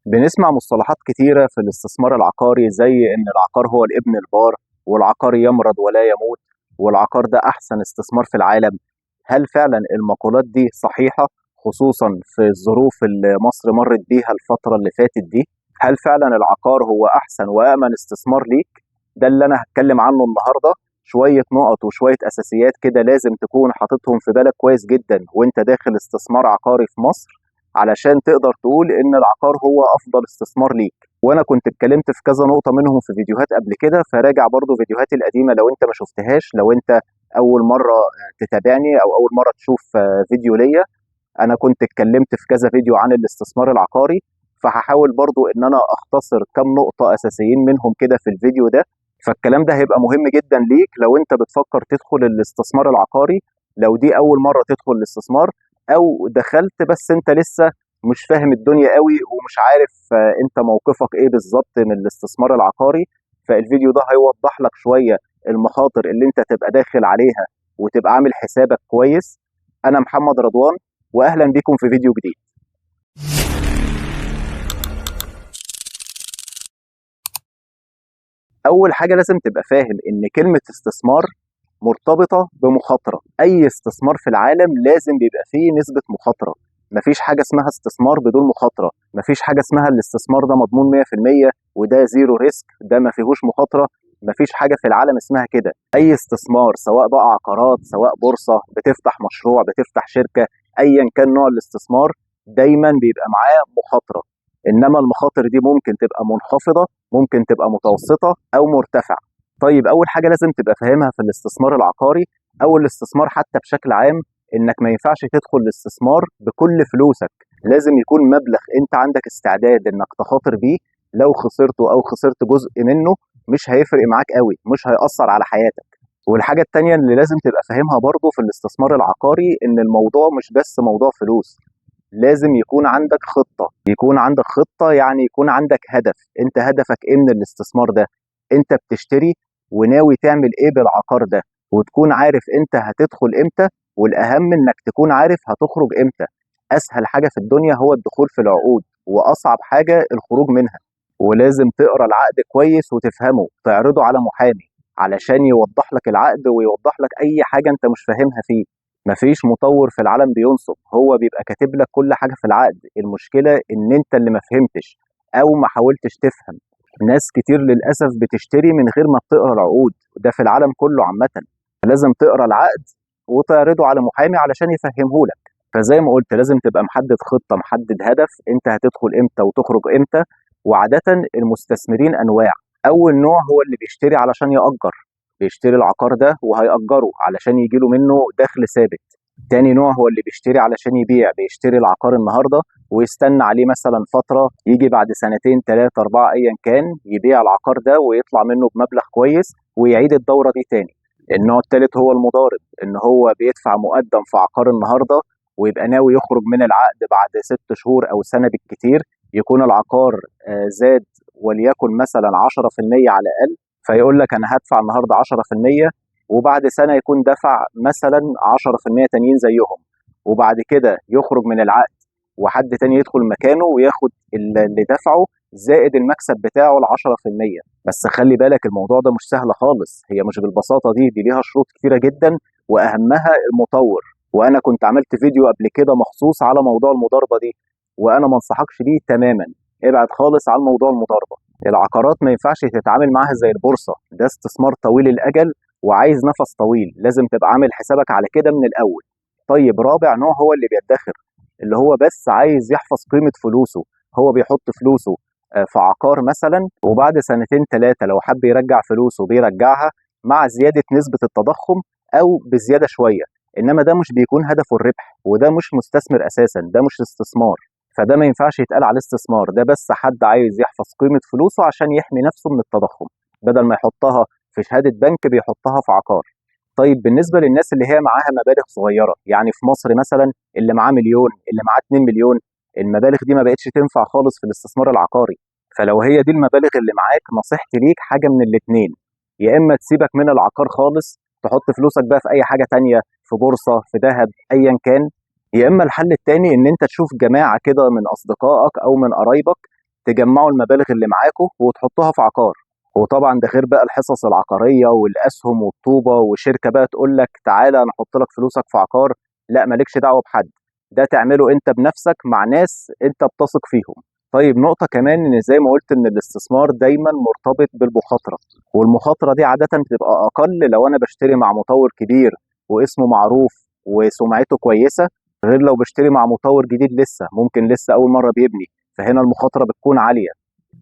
بنسمع مصطلحات كتيرة في الاستثمار العقاري زي إن العقار هو الابن البار، والعقار يمرض ولا يموت، والعقار ده أحسن استثمار في العالم. هل فعلا المقولات دي صحيحة؟ خصوصا في الظروف اللي مصر مرت بيها الفترة اللي فاتت دي. هل فعلا العقار هو أحسن وأأمن استثمار ليك؟ ده اللي أنا هتكلم عنه النهاردة. شوية نقط وشوية أساسيات كده لازم تكون حاططهم في بالك كويس جدا وانت داخل استثمار عقاري في مصر، علشان تقدر تقول ان العقار هو افضل استثمار ليك. وانا كنت اتكلمت في كذا نقطة منهم في فيديوهات قبل كده، فراجع برضو فيديوهاتي القديمة لو انت ما شفتهاش. لو انت اول مرة تتابعني او اول مرة تشوف فيديو ليا، انا كنت اتكلمت في كذا فيديو عن الاستثمار العقاري، فهحاول برضو ان انا اختصر كم نقطة اساسيين منهم كده في الفيديو ده. فالكلام ده هيبقى مهم جدا ليك لو انت بتفكر تدخل الاستثمار العقاري، لو دي اول مرة تدخل الاستثمار، او دخلت بس انت لسه مش فاهم الدنيا قوي ومش عارف انت موقفك ايه بالظبط من الاستثمار العقاري. فالفيديو ده هيوضح لك شوية المخاطر اللي انت تبقى داخل عليها وتبقى عامل حسابك كويس. انا محمد رضوان، واهلا بكم في فيديو جديد. اول حاجه لازم تبقى فاهم ان كلمه استثمار مرتبطه بمخاطره. اي استثمار في العالم لازم بيبقى فيه نسبه مخاطره. مفيش حاجه اسمها استثمار بدون مخاطره، مفيش حاجه اسمها الاستثمار ده مضمون 100% وده زيرو ريسك، ده ما فيهوش مخاطره. مفيش حاجه في العالم اسمها كده. اي استثمار سواء بقى عقارات، سواء بورصه، بتفتح مشروع، بتفتح شركه، ايا كان نوع الاستثمار، دايما بيبقى معاه مخاطره. انما المخاطر دي ممكن تبقى منخفضه، ممكن تبقى متوسطه او مرتفعه. طيب اول حاجه لازم تبقى فاهمها في الاستثمار العقاري او الاستثمار حتى بشكل عام، انك ما ينفعش تدخل الاستثمار بكل فلوسك. لازم يكون مبلغ انت عندك استعداد انك تخاطر بيه. لو خسرته او خسرت جزء منه مش هيفرق معاك قوي، مش هيأثر على حياتك. والحاجة التانية اللي لازم تبقى فاهمها برضو في الاستثمار العقاري ان الموضوع مش بس موضوع فلوس. لازم يكون عندك خطة. يكون عندك خطة يعني يكون عندك هدف. انت هدفك ايه من الاستثمار ده؟ انت بتشتري وناوي تعمل ايه بالعقار ده، وتكون عارف انت هتدخل امتى، والاهم انك تكون عارف هتخرج امتى. اسهل حاجة في الدنيا هو الدخول في العقود، واصعب حاجة الخروج منها. ولازم تقرا العقد كويس وتفهمه، تعرضه على محامي علشان يوضح لك العقد ويوضح لك اي حاجة انت مش فاهمها فيه. مفيش مطور في العالم بينصب، هو بيبقى كاتب لك كل حاجة في العقد. المشكلة ان انت اللي ما فهمتش او ما حاولتش تفهم. ناس كتير للأسف بتشتري من غير ما بتقرا العقود، وده في العالم كله عامة. لازم تقرا العقد وتعرضه على محامي علشان يفهمه لك. فزي ما قلت لازم تبقى محدد خطة، محدد هدف، انت هتدخل امتى وتخرج امتى. وعادة المستثمرين انواع. اول نوع هو اللي بيشتري علشان يأجر، بيشتري العقار ده وهيأجره علشان يجيله منه دخل ثابت. تاني نوع هو اللي بيشتري علشان يبيع، بيشتري العقار النهارده ويستنى عليه مثلا فترة، يجي بعد سنتين ثلاثة أربعة أيا كان يبيع العقار ده ويطلع منه بمبلغ كويس ويعيد الدورة دي تاني. النوع الثالث هو المضارب، إن هو بيدفع مقدم في عقار النهارده ويبقى ناوي يخرج من العقد بعد 6 شهور أو سنة بالكتير. يكون العقار زاد وليكن مثلا 10% على الأقل، فيقول لك أنا هدفع النهارده 10%، وبعد سنة يكون دفع مثلا 10% تانيين زيهم، وبعد كده يخرج من العقد وحد تاني يدخل مكانه وياخد اللي دفعه زائد المكسب بتاعه ال 10%. بس خلي بالك الموضوع ده مش سهل خالص، هي مش بالبساطة دي ليها شروط كتيرة جدا، وأهمها المطور. وأنا كنت عملت فيديو قبل كده مخصوص على موضوع المضاربة دي، وأنا ما انصحكش بيه تماما. ابعد خالص عن موضوع المضاربة. العقارات ما ينفعش تتعامل معاها زي البورصة، ده استثمار طويل الأجل وعايز نفس طويل، لازم تبقى عامل حسابك على كده من الأول. طيب رابع نوع هو اللي بيدخر، اللي هو بس عايز يحفظ قيمة فلوسه. هو بيحط فلوسه في عقار مثلا، وبعد سنتين ثلاثة لو حب يرجع فلوسه بيرجعها مع زيادة نسبة التضخم أو بزيادة شوية. إنما ده مش بيكون هدفه الربح، وده مش مستثمر أساسا، ده مش استثمار. فده ما ينفعش يتقال عليه استثمار، ده بس حد عايز يحفظ قيمة فلوسه عشان يحمي نفسه من التضخم. بدل ما يحطها في شهادة بنك بيحطها في عقار. طيب بالنسبة للناس اللي هي معاها مبالغ صغيرة، يعني في مصر مثلا اللي معاه مليون، اللي معاه 2 مليون، المبالغ دي ما بقتش تنفع خالص في الاستثمار العقاري. فلو هي دي المبالغ اللي معاك، نصيحتي ليك حاجة من الاتنين: يا إما تسيبك من العقار خالص، تحط فلوسك بقى في أي حاجة تانية، في بورصة، في ذهب، أيا كان. يا إما الحل التاني إن أنت تشوف جماعة كده من أصدقائك أو من قرايبك تجمعوا المبالغ اللي معاكم وتحطوها في عقار. وطبعا ده غير بقى الحصص العقاريه والاسهم والطوبه، وشركه بقى تقول لك تعالى انا احط لك فلوسك في عقار. لا، مالكش دعوه بحد، ده تعمله انت بنفسك مع ناس انت بتثق فيهم. طيب نقطه كمان، ان زي ما قلت ان الاستثمار دايما مرتبط بالمخاطره، والمخاطره دي عاده بتبقى اقل لو انا بشتري مع مطور كبير واسمه معروف وسمعته كويسه، غير لو بشتري مع مطور جديد ممكن لسه اول مره بيبني، فهنا المخاطره بتكون عاليه.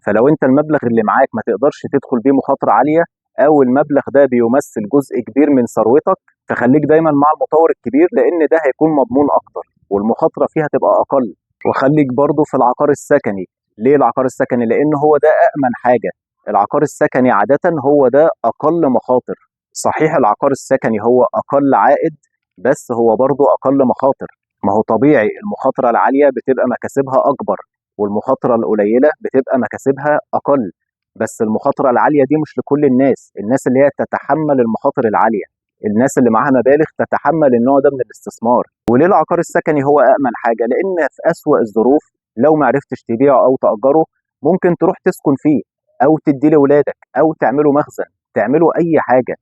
فلو انت المبلغ اللي معاك ما تقدرش تدخل بيه مخاطره عاليه، او المبلغ ده بيمثل جزء كبير من ثروتك، فخليك دايما مع المطور الكبير، لان ده هيكون مضمون اكتر والمخاطره فيها تبقى اقل. وخليك برضو في العقار السكني. ليه العقار السكني؟ لان هو ده امن حاجه. العقار السكني عاده هو ده اقل مخاطر. صحيح العقار السكني هو اقل عائد، بس هو برضو اقل مخاطر. ما هو طبيعي المخاطره العاليه بتبقى مكاسبها اكبر، والمخاطره القليله بتبقى مكاسبها اقل. بس المخاطره العاليه دي مش لكل الناس، الناس اللي هي تتحمل المخاطر العاليه، الناس اللي معاها مبالغ تتحمل النوع ده من الاستثمار. وليه العقار السكني هو امن حاجه؟ لان في اسوأ الظروف لو ما عرفتش تبيعه او تاجره، ممكن تروح تسكن فيه، او تديه لاولادك، او تعمله مخزن، تعمله اي حاجه.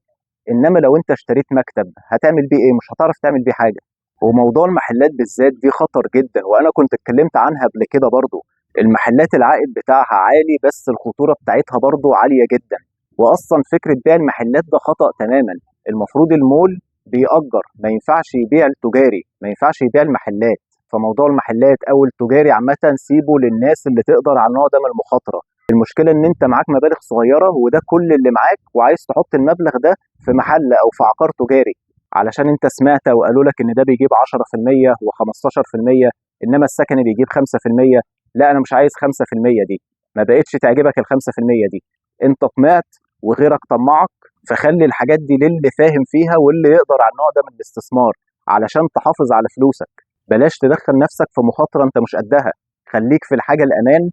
انما لو انت اشتريت مكتب هتعمل بيه ايه؟ مش هتعرف تعمل بيه حاجه. وموضوع المحلات بالذات دي خطر جدا، وانا كنت اتكلمت عنها قبل كده برضو. المحلات العائد بتاعها عالي، بس الخطوره بتاعتها برضو عاليه جدا. واصلا فكره بيع المحلات ده خطأ تماما. المفروض المول بيأجر، ما ينفعش يبيع التجاري، ما ينفعش يبيع المحلات. فموضوع المحلات او التجاري عامه سيبه للناس اللي تقدر على النوع ده من المخاطره. المشكله ان انت معاك مبالغ صغيره وده كل اللي معاك، وعايز تحط المبلغ ده في محل او في عقار تجاري، علشان انت سمعت وقالوا لك ان ده بيجيب 10% و15%، انما السكني بيجيب 5%. لا، انا مش عايز 5% دي، ما بقتش تعجبك ال 5% دي، انت طمعت وغيرك طمعك. فخلي الحاجات دي للي فاهم فيها واللي يقدر على النوع ده من الاستثمار، علشان تحافظ على فلوسك. بلاش تدخل نفسك في مخاطرة انت مش قدها. خليك في الحاجة الامان،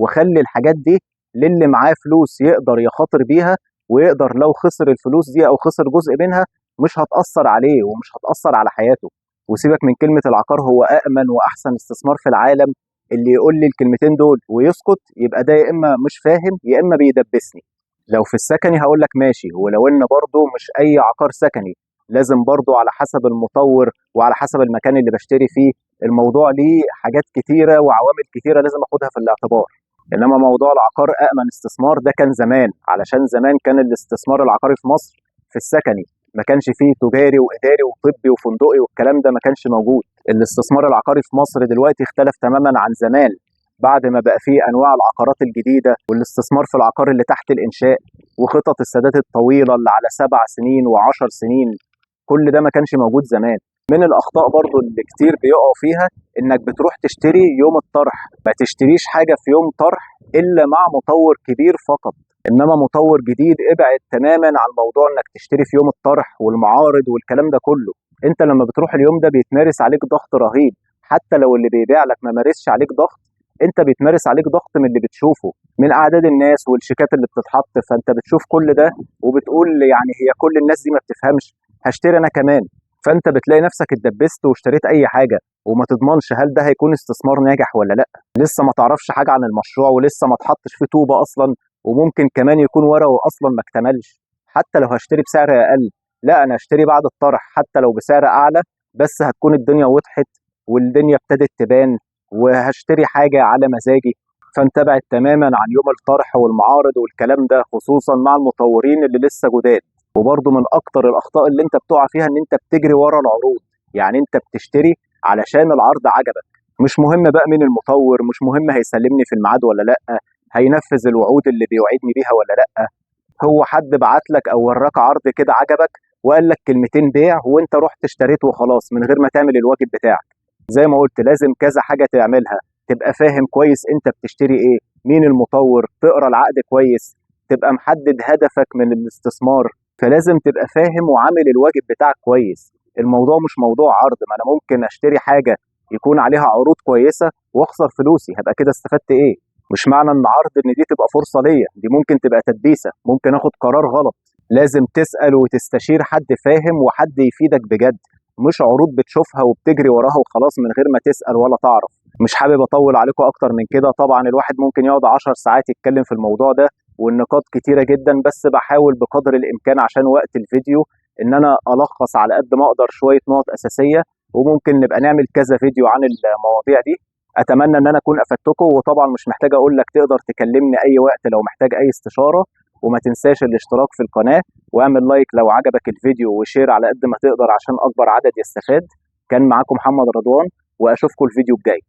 وخلي الحاجات دي للي معاه فلوس يقدر يخاطر بيها، ويقدر لو خسر الفلوس دي او خسر جزء منها مش هتأثر عليه ومش هتأثر على حياته. وسيبك من كلمة العقار هو أأمن وأحسن استثمار في العالم، اللي يقول لي الكلمتين دول ويسكت يبقى ده يا إما مش فاهم يا إما بيدبسني. لو في السكني هقول لك ماشي، ولو إن برضه مش أي عقار سكني، لازم برضه على حسب المطور وعلى حسب المكان اللي بشتري فيه. الموضوع ليه حاجات كتيرة وعوامل كتيرة لازم أخدها في الاعتبار. انما موضوع العقار امن استثمار ده كان زمان، علشان زمان كان الاستثمار العقاري في مصر في السكني ما كانش فيه تجاري واداري وطبي وفندقي والكلام ده ما كانش موجود. الاستثمار العقاري في مصر دلوقتي اختلف تماما عن زمان، بعد ما بقى فيه انواع العقارات الجديده والاستثمار في العقار اللي تحت الانشاء وخطط السداد الطويله اللي على 7 سنين و10 سنين. كل ده ما كانش موجود زمان. من الاخطاء برضو اللي كتير بيقعوا فيها انك بتروح تشتري يوم الطرح. ما تشتريش حاجه في يوم طرح الا مع مطور كبير فقط، انما مطور جديد ابعد تماما عن موضوع انك تشتري في يوم الطرح والمعارض والكلام ده كله. انت لما بتروح اليوم ده بيتمارس عليك ضغط رهيب، حتى لو اللي بيبيع لك ما مارسش عليك ضغط، انت بيتمارس عليك ضغط من اللي بتشوفه، من اعداد الناس والشيكات اللي بتتحط. فانت بتشوف كل ده وبتقول يعني هي كل الناس دي ما بتفهمش، هشتري انا كمان. فانت بتلاقي نفسك اتدبست واشتريت اي حاجه، وما تضمنش هل ده هيكون استثمار ناجح ولا لا. لسه ما تعرفش حاجه عن المشروع، ولسه ما تحطش فيه طوبه اصلا، وممكن كمان يكون ورقه اصلا ما اكتملش. حتى لو هشتري بسعر اقل، لا انا هشتري بعد الطرح حتى لو بسعر اعلى، بس هتكون الدنيا وضحت والدنيا ابتدت تبان، وهشتري حاجه على مزاجي. فانت ابعد تماما عن يوم الطرح والمعارض والكلام ده، خصوصا مع المطورين اللي لسه جداد. وبرضه من اكتر الاخطاء اللي انت بتقع فيها ان انت بتجري ورا العروض. يعني انت بتشتري علشان العرض عجبك، مش مهم بقى مين المطور، مش مهم هيسلمني في الميعاد ولا لا، هينفذ الوعود اللي بيوعدني بيها ولا لا. هو حد بعت لك او وراك عرض كده عجبك وقال لك كلمتين بيع، وانت رحت اشتريت وخلاص من غير ما تعمل الواجب بتاعك. زي ما قلت لازم كذا حاجه تعملها، تبقى فاهم كويس انت بتشتري ايه، مين المطور، تقرا العقد كويس، تبقى محدد هدفك من الاستثمار. فلازم تبقى فاهم وعامل الواجب بتاعك كويس. الموضوع مش موضوع عرض، ما انا ممكن اشتري حاجه يكون عليها عروض كويسه واخسر فلوسي، هبقى كده استفدت ايه؟ مش معنى ان عرض ان دي تبقى فرصه ليا، دي ممكن تبقى تدبيسه، ممكن اخد قرار غلط. لازم تسال وتستشير حد فاهم وحد يفيدك بجد، مش عروض بتشوفها وبتجري وراها وخلاص من غير ما تسال ولا تعرف. مش حابب اطول عليكم اكتر من كده. طبعا الواحد ممكن يقعد 10 ساعات يتكلم في الموضوع ده، والنقاط كتيره جدا، بس بحاول بقدر الامكان عشان وقت الفيديو ان انا الخص على قد ما اقدر شويه نقط اساسيه، وممكن نبقى نعمل كذا فيديو عن المواضيع دي. اتمنى ان انا اكون افدتكم، وطبعا مش محتاج اقول لك تقدر تكلمني اي وقت لو محتاج اي استشاره. وما تنساش الاشتراك في القناه، واعمل لايك لو عجبك الفيديو، وشير على قد ما تقدر عشان اكبر عدد يستفاد. كان معاكم محمد رضوان، واشوفكم الفيديو الجاي.